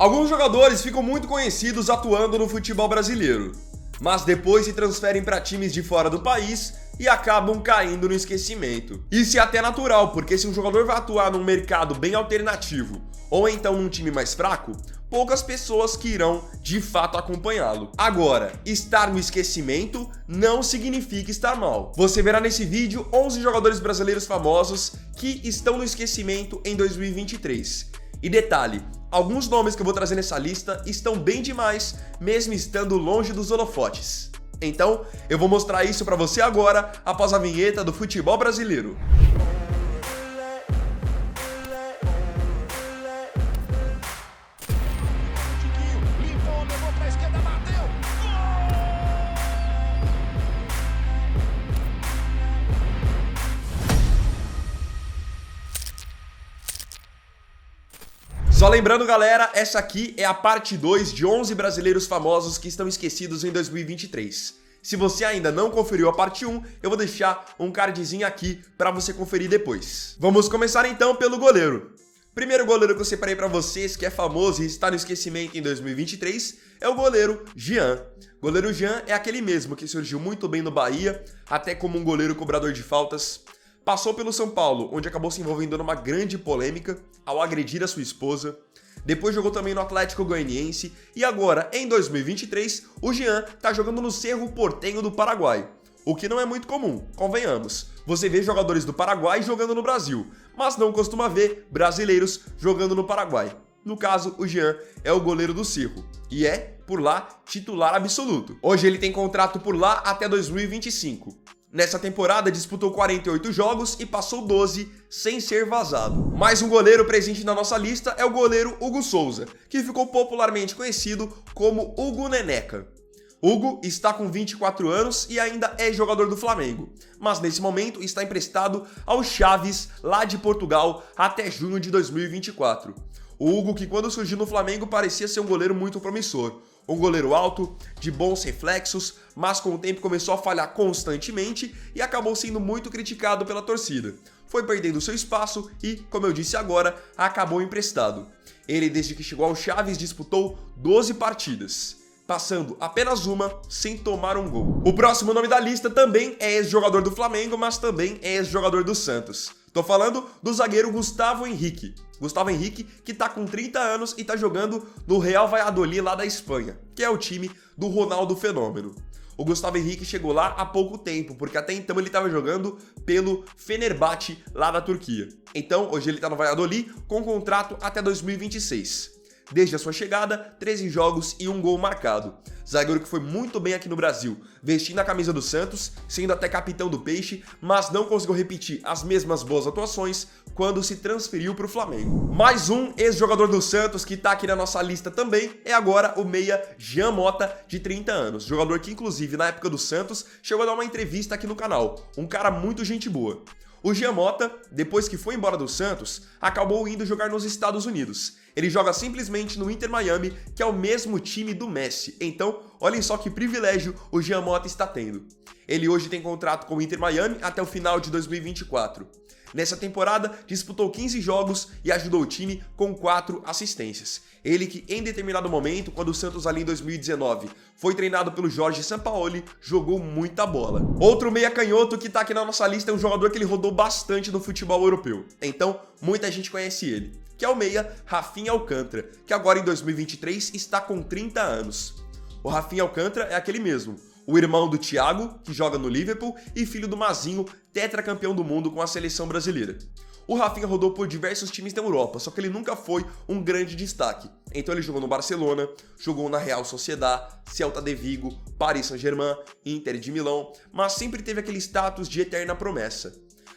Alguns jogadores ficam muito conhecidos atuando no futebol brasileiro, mas depois se transferem para times de fora do país e acabam caindo no esquecimento. Isso é até natural, porque se um jogador vai atuar num mercado bem alternativo ou então num time mais fraco, poucas pessoas que irão de fato acompanhá-lo. Agora, estar no esquecimento não significa estar mal. Você verá nesse vídeo 11 jogadores brasileiros famosos que estão no esquecimento em 2023. E detalhe, alguns nomes que eu vou trazer nessa lista estão bem demais, mesmo estando longe dos holofotes. Então, eu vou mostrar isso pra você agora, após a vinheta do futebol brasileiro. Só lembrando, galera, essa aqui é a parte 2 de 11 brasileiros famosos que estão esquecidos em 2023. Se você ainda não conferiu a parte 1, eu vou deixar um cardzinho aqui para você conferir depois. Vamos começar então pelo goleiro. Primeiro goleiro que eu separei para vocês, que é famoso e está no esquecimento em 2023, é o goleiro Jean. O goleiro Jean é aquele mesmo que surgiu muito bem no Bahia, até como um goleiro cobrador de faltas. Passou pelo São Paulo, onde acabou se envolvendo numa grande polêmica ao agredir a sua esposa. Depois jogou também no Atlético Goianiense e agora, em 2023, o Jean tá jogando no Cerro Porteño do Paraguai. O que não é muito comum, convenhamos. Você vê jogadores do Paraguai jogando no Brasil, mas não costuma ver brasileiros jogando no Paraguai. No caso, o Jean é o goleiro do Cerro e é, por lá, titular absoluto. Hoje ele tem contrato por lá até 2025. Nessa temporada, disputou 48 jogos e passou 12 sem ser vazado. Mais um goleiro presente na nossa lista é o goleiro Hugo Souza, que ficou popularmente conhecido como Hugo Neneca. Hugo está com 24 anos e ainda é jogador do Flamengo, mas nesse momento está emprestado ao Chaves, lá de Portugal, até junho de 2024. O Hugo, que quando surgiu no Flamengo parecia ser um goleiro muito promissor. Um goleiro alto, de bons reflexos, mas com o tempo começou a falhar constantemente e acabou sendo muito criticado pela torcida. Foi perdendo seu espaço e, como eu disse agora, acabou emprestado. Ele, desde que chegou ao Chaves, disputou 12 partidas, passando apenas uma sem tomar um gol. O próximo nome da lista também é ex-jogador do Flamengo, mas também é ex-jogador do Santos. Tô falando do zagueiro Gustavo Henrique. Gustavo Henrique, que tá com 30 anos e tá jogando no Real Valladolid lá da Espanha, que é o time do Ronaldo Fenômeno. O Gustavo Henrique chegou lá há pouco tempo, porque até então ele estava jogando pelo Fenerbahçe lá da Turquia. Então, hoje ele tá no Valladolid com contrato até 2026. Desde a sua chegada, 13 jogos e 1 gol marcado. Zagueiro que foi muito bem aqui no Brasil, vestindo a camisa do Santos, sendo até capitão do Peixe, mas não conseguiu repetir as mesmas boas atuações quando se transferiu para o Flamengo. Mais um ex-jogador do Santos que tá aqui na nossa lista também é agora o meia Jean Mota, de 30 anos. Jogador que, inclusive, na época do Santos, chegou a dar uma entrevista aqui no canal. Um cara muito gente boa. O Jean Mota, depois que foi embora do Santos, acabou indo jogar nos Estados Unidos. Ele joga simplesmente no Inter Miami, que é o mesmo time do Messi. Então, olhem só que privilégio o Jean Mota está tendo. Ele hoje tem contrato com o Inter Miami até o final de 2024. Nessa temporada, disputou 15 jogos e ajudou o time com 4 assistências. Ele que, em determinado momento, quando o Santos ali em 2019 foi treinado pelo Jorge Sampaoli, jogou muita bola. Outro meia canhoto que tá aqui na nossa lista é um jogador que ele rodou bastante no futebol europeu. Então, muita gente conhece ele, que é o meia Rafinha Alcântara, que agora em 2023 está com 30 anos. O Rafinha Alcântara é aquele mesmo, o irmão do Thiago, que joga no Liverpool, e filho do Mazinho, tetracampeão do mundo com a seleção brasileira. O Rafinha rodou por diversos times da Europa, só que ele nunca foi um grande destaque. Então ele jogou no Barcelona, jogou na Real Sociedad, Celta de Vigo, Paris Saint-Germain, Inter de Milão, mas sempre teve aquele status de eterna promessa.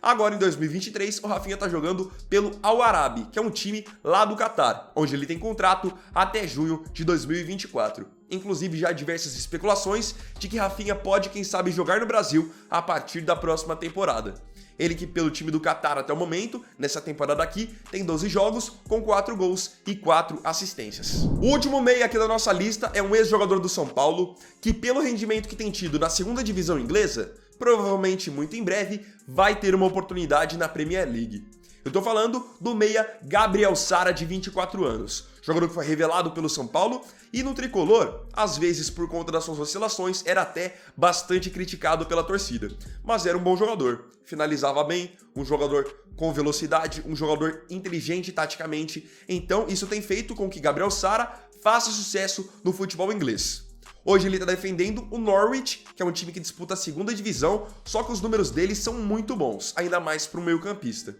Agora, em 2023, o Rafinha tá jogando pelo Al Arabi, que é um time lá do Catar, onde ele tem contrato até junho de 2024. Inclusive, já há diversas especulações de que Rafinha pode, quem sabe, jogar no Brasil a partir da próxima temporada. Ele que, pelo time do Catar até o momento, nessa temporada aqui, tem 12 jogos, com 4 gols e 4 assistências. O último meia aqui da nossa lista é um ex-jogador do São Paulo, que pelo rendimento que tem tido na segunda divisão inglesa, provavelmente muito em breve, vai ter uma oportunidade na Premier League. Eu tô falando do meia Gabriel Sara, de 24 anos. jogador que foi revelado pelo São Paulo, e no tricolor, às vezes por conta das suas oscilações, era até bastante criticado pela torcida. Mas era um bom jogador, finalizava bem, um jogador com velocidade, um jogador inteligente taticamente, então isso tem feito com que Gabriel Sara faça sucesso no futebol inglês. Hoje ele está defendendo o Norwich, que é um time que disputa a segunda divisão, só que os números dele são muito bons, ainda mais para um meio-campista.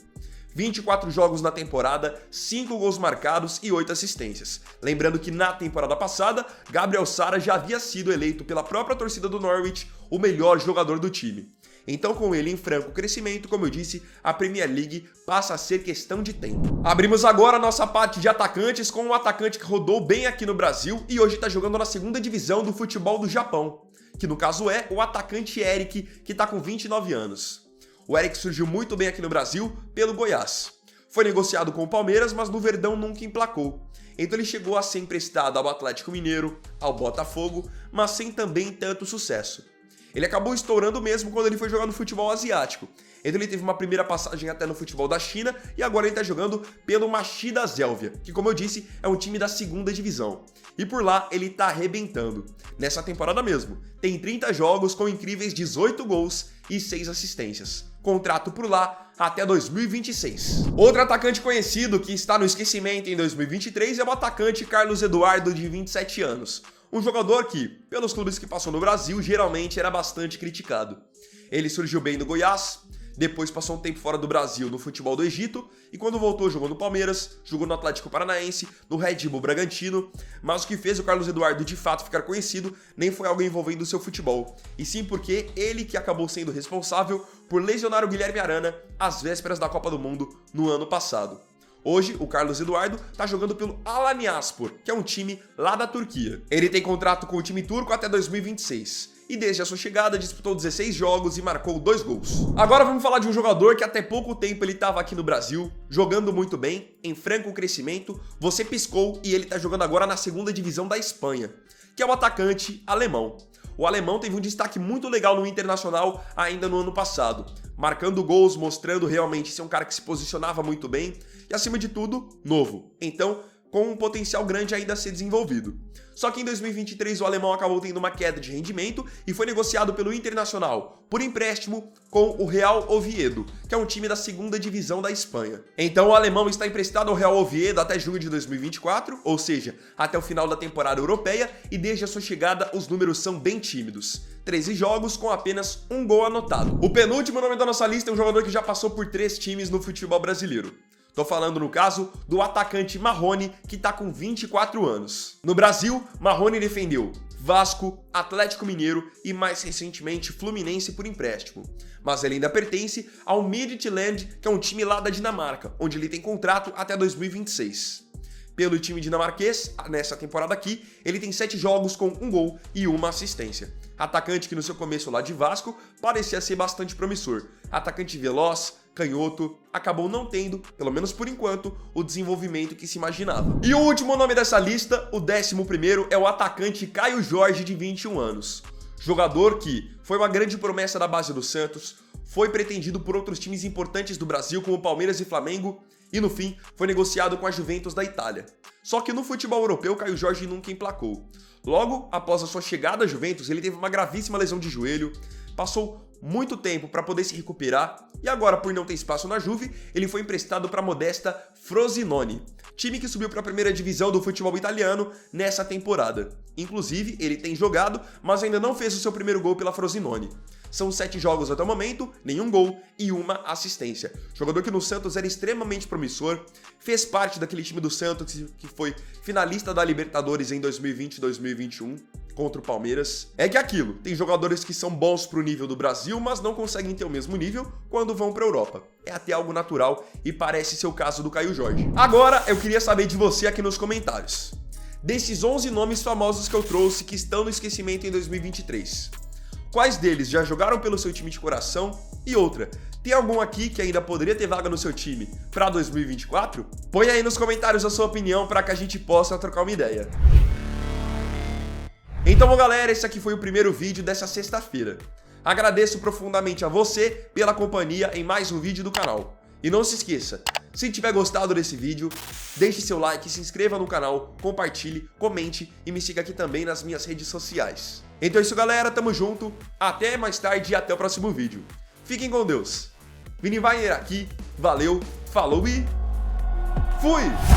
24 jogos na temporada, 5 gols marcados e 8 assistências. Lembrando que na temporada passada, Gabriel Sara já havia sido eleito pela própria torcida do Norwich o melhor jogador do time. Então, com ele em franco crescimento, como eu disse, a Premier League passa a ser questão de tempo. Abrimos agora a nossa parte de atacantes com um atacante que rodou bem aqui no Brasil e hoje está jogando na segunda divisão do futebol do Japão, que no caso é o atacante Eric, que está com 29 anos. O Eric surgiu muito bem aqui no Brasil pelo Goiás. Foi negociado com o Palmeiras, mas no Verdão nunca emplacou. Então ele chegou a ser emprestado ao Atlético Mineiro, ao Botafogo, mas sem também tanto sucesso. Ele acabou estourando mesmo quando ele foi jogar no futebol asiático. Então ele teve uma primeira passagem até no futebol da China e agora ele está jogando pelo Machida Zhelvia, que como eu disse é um time da segunda divisão. E por lá ele está arrebentando. Nessa temporada mesmo, tem 30 jogos com incríveis 18 gols e 6 assistências. Contrato por lá até 2026. Outro atacante conhecido que está no esquecimento em 2023 é o atacante Carlos Eduardo, de 27 anos. Um jogador que, pelos clubes que passou no Brasil, geralmente era bastante criticado. Ele surgiu bem no Goiás, depois passou um tempo fora do Brasil no futebol do Egito, e quando voltou jogou no Palmeiras, jogou no Atlético Paranaense, no Red Bull Bragantino, mas o que fez o Carlos Eduardo de fato ficar conhecido nem foi algo envolvendo o seu futebol, e sim porque ele que acabou sendo responsável por lesionar o Guilherme Arana às vésperas da Copa do Mundo no ano passado. Hoje, o Carlos Eduardo está jogando pelo Alanyaspor, que é um time lá da Turquia. Ele tem contrato com o time turco até 2026. E desde a sua chegada disputou 16 jogos e marcou 2 gols. Agora vamos falar de um jogador que até pouco tempo ele estava aqui no Brasil, jogando muito bem, em franco crescimento, você piscou e ele está jogando agora na segunda divisão da Espanha, que é o atacante alemão. O alemão teve um destaque muito legal no Internacional ainda no ano passado, marcando gols, mostrando realmente ser um cara que se posicionava muito bem e, acima de tudo, novo. Então, com um potencial grande ainda a ser desenvolvido. Só que em 2023 o alemão acabou tendo uma queda de rendimento e foi negociado pelo Internacional por empréstimo com o Real Oviedo, que é um time da segunda divisão da Espanha. Então o alemão está emprestado ao Real Oviedo até junho de 2024, ou seja, até o final da temporada europeia, e desde a sua chegada os números são bem tímidos. 13 jogos com apenas 1 gol anotado. O penúltimo nome da nossa lista é um jogador que já passou por 3 times no futebol brasileiro. Tô falando, no caso, do atacante Marrone, que tá com 24 anos. No Brasil, Marrone defendeu Vasco, Atlético Mineiro e, mais recentemente, Fluminense por empréstimo. Mas ele ainda pertence ao Midtjylland, que é um time lá da Dinamarca, onde ele tem contrato até 2026. Pelo time dinamarquês, nessa temporada aqui, ele tem 7 jogos com 1 gol e 1 assistência. Atacante que no seu começo lá de Vasco parecia ser bastante promissor. Atacante veloz, canhoto, acabou não tendo, pelo menos por enquanto, o desenvolvimento que se imaginava. E o último nome dessa lista, o 11º, é o atacante Caio Jorge, de 21 anos. Jogador que foi uma grande promessa da base do Santos, foi pretendido por outros times importantes do Brasil, como Palmeiras e Flamengo, e no fim foi negociado com a Juventus da Itália. Só que no futebol europeu, Caio Jorge nunca emplacou. Logo após a sua chegada à Juventus, ele teve uma gravíssima lesão de joelho, passou muito tempo para poder se recuperar e agora, por não ter espaço na Juve, ele foi emprestado para a modesta Frosinone, time que subiu para a primeira divisão do futebol italiano nessa temporada. Inclusive, ele tem jogado, mas ainda não fez o seu primeiro gol pela Frosinone. São 7 jogos até o momento, nenhum gol e 1 assistência. Jogador que no Santos era extremamente promissor, fez parte daquele time do Santos que foi finalista da Libertadores em 2020 e 2021 contra o Palmeiras. É que aquilo, tem jogadores que são bons pro nível do Brasil, mas não conseguem ter o mesmo nível quando vão pra Europa. É até algo natural e parece ser o caso do Caio Jorge. Agora, eu queria saber de você aqui nos comentários. Desses 11 nomes famosos que eu trouxe que estão no esquecimento em 2023, quais deles já jogaram pelo seu time de coração? E outra, tem algum aqui que ainda poderia ter vaga no seu time para 2024? Põe aí nos comentários a sua opinião para que a gente possa trocar uma ideia. Então, bom, galera, esse aqui foi o primeiro vídeo dessa sexta-feira. Agradeço profundamente a você pela companhia em mais um vídeo do canal. E não se esqueça, se tiver gostado desse vídeo, deixe seu like, se inscreva no canal, compartilhe, comente e me siga aqui também nas minhas redes sociais. Então é isso, galera, tamo junto, até mais tarde e até o próximo vídeo. Fiquem com Deus. Vini Weiner aqui, valeu, falou e fui!